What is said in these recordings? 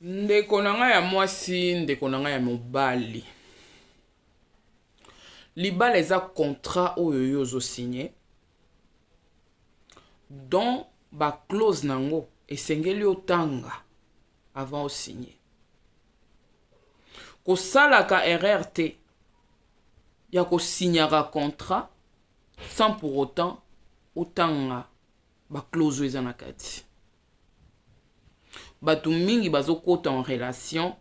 Ndeko na ngai ya mwasi, ndeko na ngai ya mobali. Libala eza contrat oyo yo ozo signé. Donc ba clause nango esengeli otanga avant o signer. Ko salaka erreur te ya ko signaka contrat sans pour autant otanga ba clause eza na kati. Batu mingi bazo kota en relation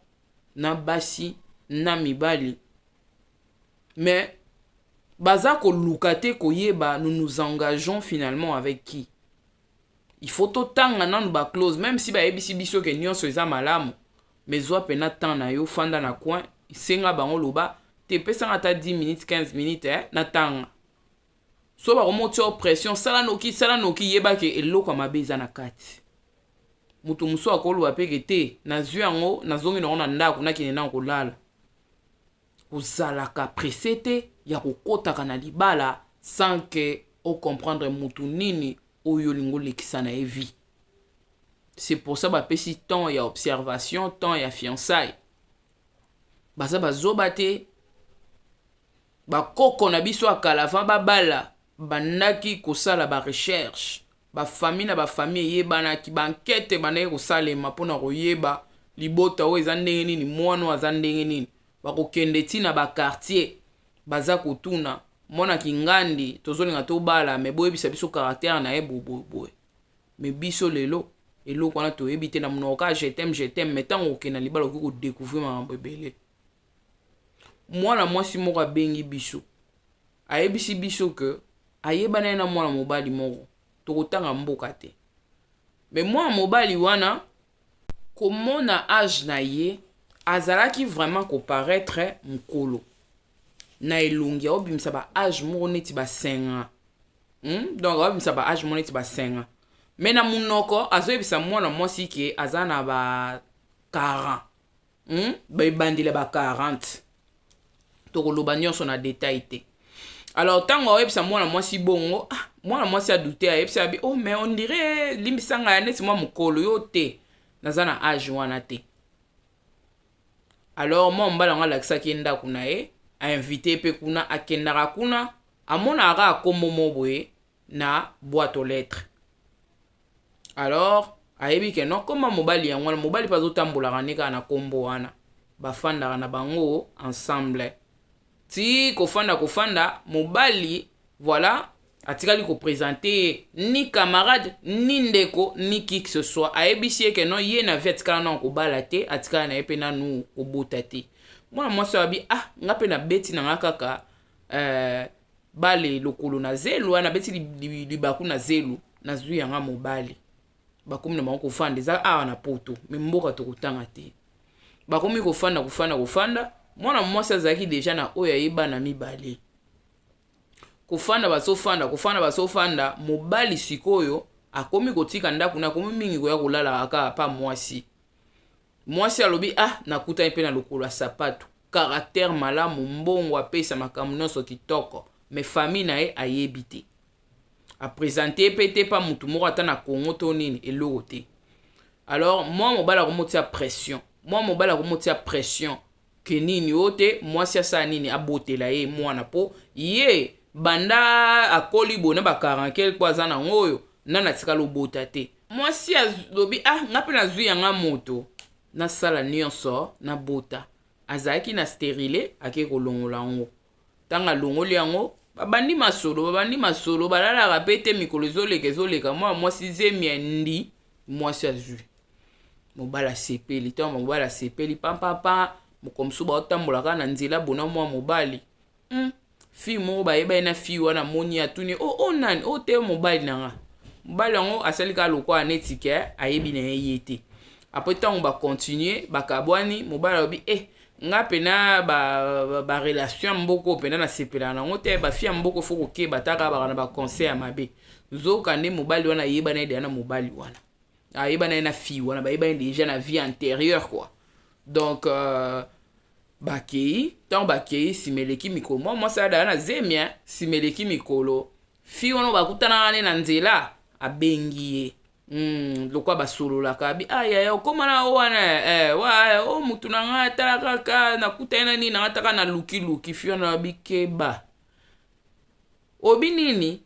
na basi na mibali. Mais baza ko lukate ko yeba nous nous engageons finalement avec qui. Il faut autant nan ba clause même si ba ebisi biso ke nyonso eza malamu. Mais zwa pena temps na yo fanda na coin senga bango loba te pesa ata 10 minutes 15 minutes na tanga. So ba remonter pression sala noki yeba ke eloko mabe eza na kati. Mutu muso akolo apeke te na zwi yango na zongi na ndako na kine na kolala. Kozalaka presete ya kokotaka na libala sans que o comprendre mutu nini oyo lingo lekisa na evi. C'est pour ça ba pesi temps ya observation, temps ya fiançailles. Baza bazobate ba koko na biso akala avant babala bandaki kosala ba recherche. Ba famille na ba famille yebana ki bankete banaye kosalema pona koyeba libota o eza ndenge nini mwana aza ndenge nini bakokende tina ba quartier baza kotuna mona kingandi tozolinga to bala me boyebisa biso caractère na ye boboboy me biso lelo eloko wana toyebi te na monoka je t'aime metango okena libala ko découvrir mambo ebele mwana mwasi moko abengi biso ayebisi biso ke ayebana na mwana mobali moko tokotanga mboka te. Mais moi mobali wana komona âge na ye azalaki vraiment ko paraître mkolo. Na elongi obimisa ba âge moko neti ba 5 ans. Donc obimisa ba âge moko neti ba 5 ans. Mais na munoko azoyebisa mwana mwasi ke azana ba 40. Ba bandile ba 40. Tokoloba nyonso na détail te. Alors tango oyebisa mwana mwasi bongo mwana mwasi a douté ayebisa bi oh mais on dirait limbisanga ya neti mwa mukolo yo te naza na âge wana te. Alors moi mbala nga lakisa kenda kuna a invité pe kuna akendaka kuna amona aga akombo moboye na boîte aux lettres. Alors ayebi ke non koma mobali ya mwana mobali pa zotambola nika na kombo wana bafandaka na bango ensemble. Ti kofanda mobali voilà atikali ko présenter ni camarade ni ndeko ni qui que ce soit ayebisie ke non ye na vetkala na ko balate atikala na epe na nu ko botate mwana mwasi abi ngape na beti na ngakaka bale lokolo na zelu na beti libaku na zelu na zui yanga mobali bakomi na mako fanda za na poto me mboka to kutanga te bakomi ko fanda mwana mwasi azaki deja na oya yeba na mibale kufanda basofanda mobali sikoyo akomi kotika ndaku na komi mingi koya kolala aka pa mwasi alobi nakuta mpe na lokolo ya sapato caractère malamu mbongo apesa makambo nyonso kitoko me famille na ye ayebi te apresente pe te pa mutu moko ata na Congo to nini eloko te. Alors moi mobali akomotia pression ke nini ote mwasi asa nini abotela ye mwana po ye banda akoli bona ba 40 quelque aza na ngoyo nana tika lobota te mwasi alobi ngape na zui yanga moto na sala nyonso na bota azaki na stérile ake kolongola ngo tanga longoli yango babandi masolo balala pe mikolo ezoleka mwasi zemia ndi mwasi azui mobala sepeli pam mokomsu ba otambolaka na nzela bona mwa mobali fi mo ba yeba na fi wana moni atuni nani te mobali nanga mobali yango asalika lokwa anetike ayebi na yete après tant ba continuer bakabwani mobali obi ngape na ba relation mboko pena na sepela na ngote ba fi mboko foko ke bataka ba na ba conseil mabe zoka ne mobali wana yeba na ide na mobali wana ayeba na fi wana ba yeba déjà na vie antérieure quoi. Donc bakei simeleki mikolo moi ça na zemia simeleki mikolo fi wana bakutana na nzela abengi lokwa basololaka bi aya okoma na wana wa o mutu na nga tala kaka nakuta na nini na taka na luki fiona bikeba obi nini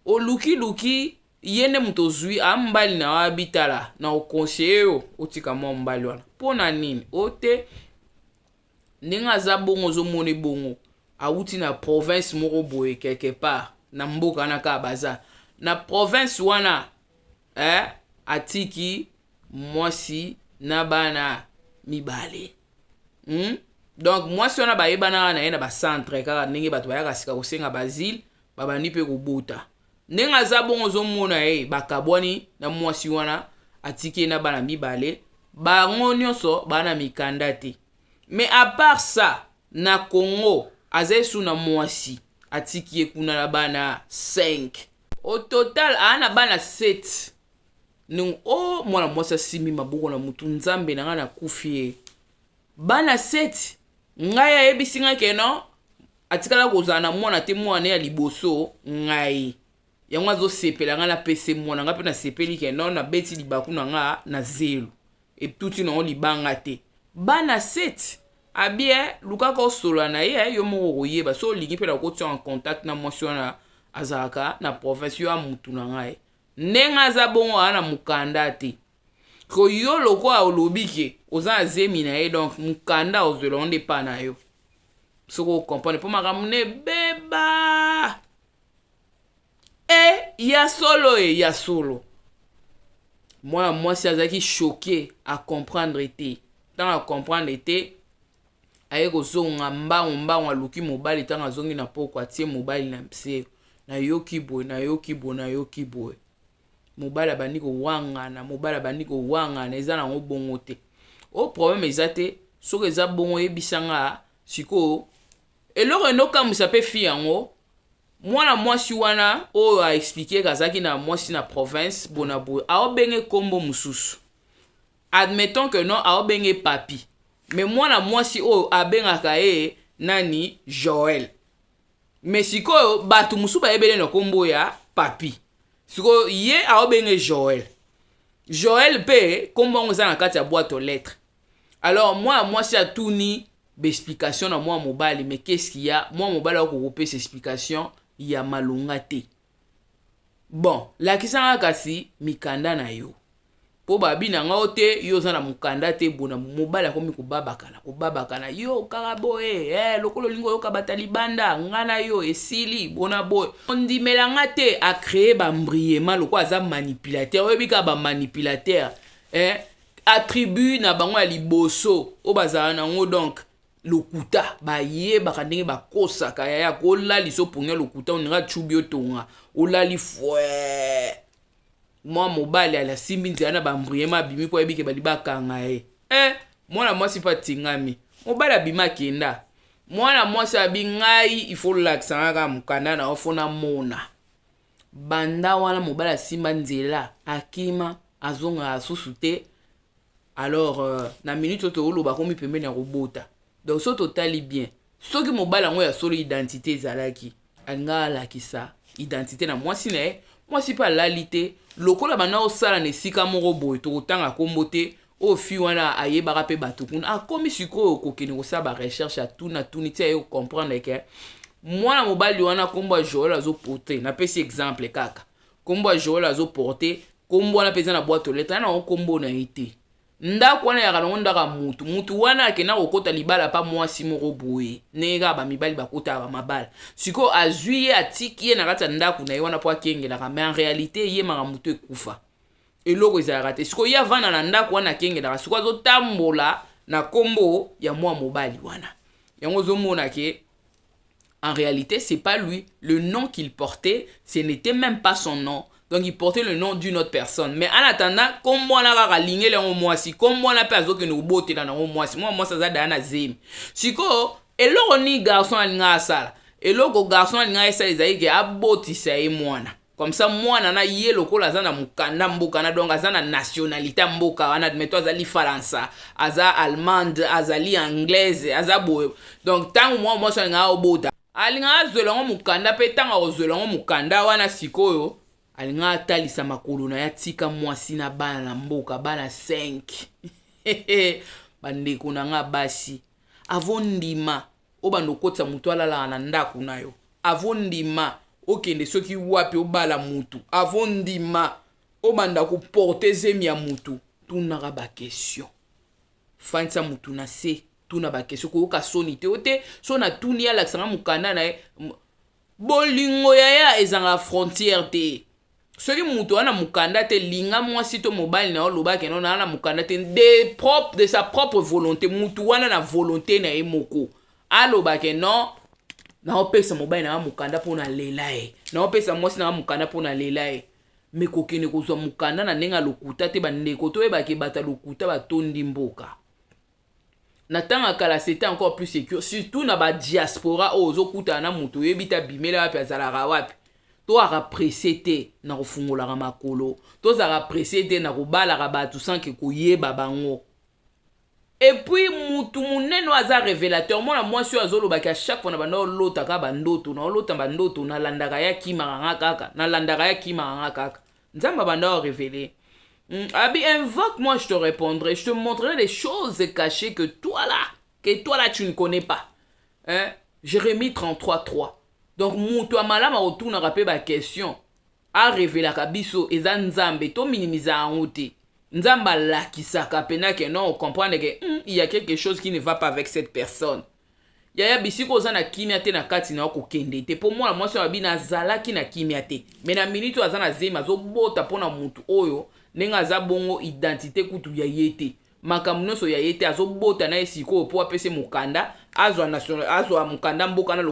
o luki yene mutu zui ambali na wabitala na okonseyo otika mwa mbali wana pona nini ote ninga za bongo zo moni bongo awuti na province moko boye quelque part na mboka na ka baza na province wana atiki mwasi na bana mibale donc mwasi wana bayebana na ye na bacentre kaka ndenge bato bayaka sika kosenga bazile babandi mpe kobota ndenge aza bongo ozomona ye bakabwani na mwasi wana atiki ye na bana mibale bango nyonso bana mikanda te mais à part ça na Congo aza esu na mwasi atiki ye kuna na bana 5 au total ana bana 7 nung mwana mwasi asimi maboko na mutu nzambe na nga na kufi bana 7 ngai ayebisi nga keno atikala kozala na mwana te mwana ya liboso ngai yango azosepela nga na pese mwana nga mpe nasepeli keno na beti libaku na nga na zelo etuti nango libanga te bana 7 abie lukaka osola na ye yo moko koyeba so olingi mpe na kotia en contact na mwasi wana azalaka na province yo ya mutu na ngai ndenge aza bongo ana mukanda te ko yo lokola olobi ke oza azemi na ye donc mukanda ozwela onde pa na yo soko okomprendre mpo makambo ne beba ya solo mwana mwasi azalaki choqué a comprendre te ntango acomprendre te aye kozonga mbango aluki mobali ntango azongi na poko atie mobali na msero nayoki boye mobali abandi kowangana eza nango bongo te o problème eza te soki eza bongo yebisanga sikoyo eloko enokamwisa mpe fi yango mwana mwasi wana oyo aexplike kazaki na mwasi na province bona boye aobenge kombo mosusu admettons que non aobenge papi mais mwana mwasi oyo abengaka ye nani Joël mais sikoyo bato mosusu bayebele na kombo ya papi sikoyo ye aobenge Joël mpe kombo yango eza na kati ya boîte aux lettres alors mwana mwasi atuni explication na mwana mobali mais qu'est-ce qu'il y a mwana mobali akokopesa explication ya malonga te bon lakisanga kasi mikanda na yo po babi na nga ote yo za na mukanda te bona mobali akomi kobabakana yo kaka boye lokolo lingo yo kabata libanda ngana yo esili bona boye ondimela nga te a créer ba mbriema loko aza manipulateur oyebi ka ba manipulateur attribut na bango ya liboso o bazala nango donc lokuta bayebaka ndenge bakosaka yaya kolali so pongia lokuta oninga chubi otonga olali fwe mwa mobali ala simbi nzela na bambriema abimi po yebike bali bakanga ye mwana mwasi pa tingami mobali abima kenda mwana mwasi abi ngai ifo lakisa kaka mukanda na ofona mona banda wana mobali asimba nzela akima azonga asusu te alors na minute oto oloba komi pembeni ya kobota donc so totali bien soki mobali yango ya solo identité ezalaki alinga alakisa identité na mwasi na ye mwasi mpe alali te lokola bana osala na esika moko boye tokotanga kombo te oyo fi wana ayebaka mpe bato kuna akomi sikoyo kokende kosala barecherche atuni ti aye kocomprendre ke mwana mobali wana kombo ya Joël azoporte napesi exemple kaka kombo ya Joël azoporte kombo wana mpe eza na boîte aux lettres ana kombo na ye te ndako wana yaka nango ndaka mutu wana akenda kokota libala pa mwasi moko boye ndenge kaka bamibali bakotaka bamabala sikoyo azwi ye atiki ye na kati ya ndako na ye wana po akengelaka mais en réalité eyemaka mutu ekufa eloko ezalaka te sikoyo ye avanda na ndako wana akengelaka sikoyo azotambola na kombo ya mwa mobali wana yango ozomona ke en réalité c'est pas lui le nom qu'il portait ce n'était même pas son nom. Donc il portait le nom d'une autre personne. Mais en attendant, comme moi na ka lingé le mwasi, comme moi na pezo ke no bote na mwasi, moi ça za dana zemi. Siko eloko ni garçon alinga asala. Eloko garçon alinga esa ezai ke abotisa ye mwana. Comme ça mwana na ye lokola za na mukanda mboka na donc aza na nationalité mboka wana admeto azali faransa, aza allemande, azali anglaise, aza boye. Donc tant moi ça alinga obota. Alinga azwela ngo mukanda pe tanga ozwela ngo mukanda wana sikoyo alinga atalisa makolo na ya tika mwasi na bana na mboka bana 5 bandeko na nga basi avondima obando kotsa mutu alala na ndako na yo avondima okende soki wapi obala mutu avondima obanda ko porter zemi ya mutu tunaka ba question fansa mutu na se tuna ba question ko ka soni te ote so na tuni ala sanga mukanda na bolingo ya ezanga frontière te soki mutu ana mukanda te linga mwasi to mobile na oloba ke non ana mukanda te de sa propre volonté mutu wana na volonté na emoko aloba ke non na opesa mobile na mukanda pona lelae na opesa mwasi na mukanda pona lelae me kokene kozwa mukanda na nenga lokuta te bandeko to ebake bata lokuta batondi mboka na tanga kala c'était encore plus sécure surtout na ba diaspora ozokuta na mutu yebita bimela wapi azalaka wapi to aka pressé te na kofungola ka makolo to zaka pressé te na kobala ka batu sans que koyeba bango. Et puis mutu muneno aza révélateur mona mwasi azoloba ka chaque fois na bando lota ka bandoto na lota bandoto na landaka ya kimanga kaka na landaka ya kimanga kaka nzamba bando révéler. Abi invoque moi je te répondrai, je te montrerai des choses cachées que toi là tu ne connais pas. Hein? Jérémie 33:3. Donc mutu amalama retourna rapé ba question a révéler ka biso eza nzambe to minimiser en te. Nzamba la kisaka pena que non on comprend que il y a quelque chose qui ne va pas avec cette personne. Yaya bisiko za na kimia te na kati na ko kende te pour moi moi so bina zala ki na kimia te mais na minute azana zema zo bota pona mutu oyo nenga za bongo identité kutu ya yete makamuno so ya yete azo bota na esiko po apese mukanda azwa national azwa mukanda mboka na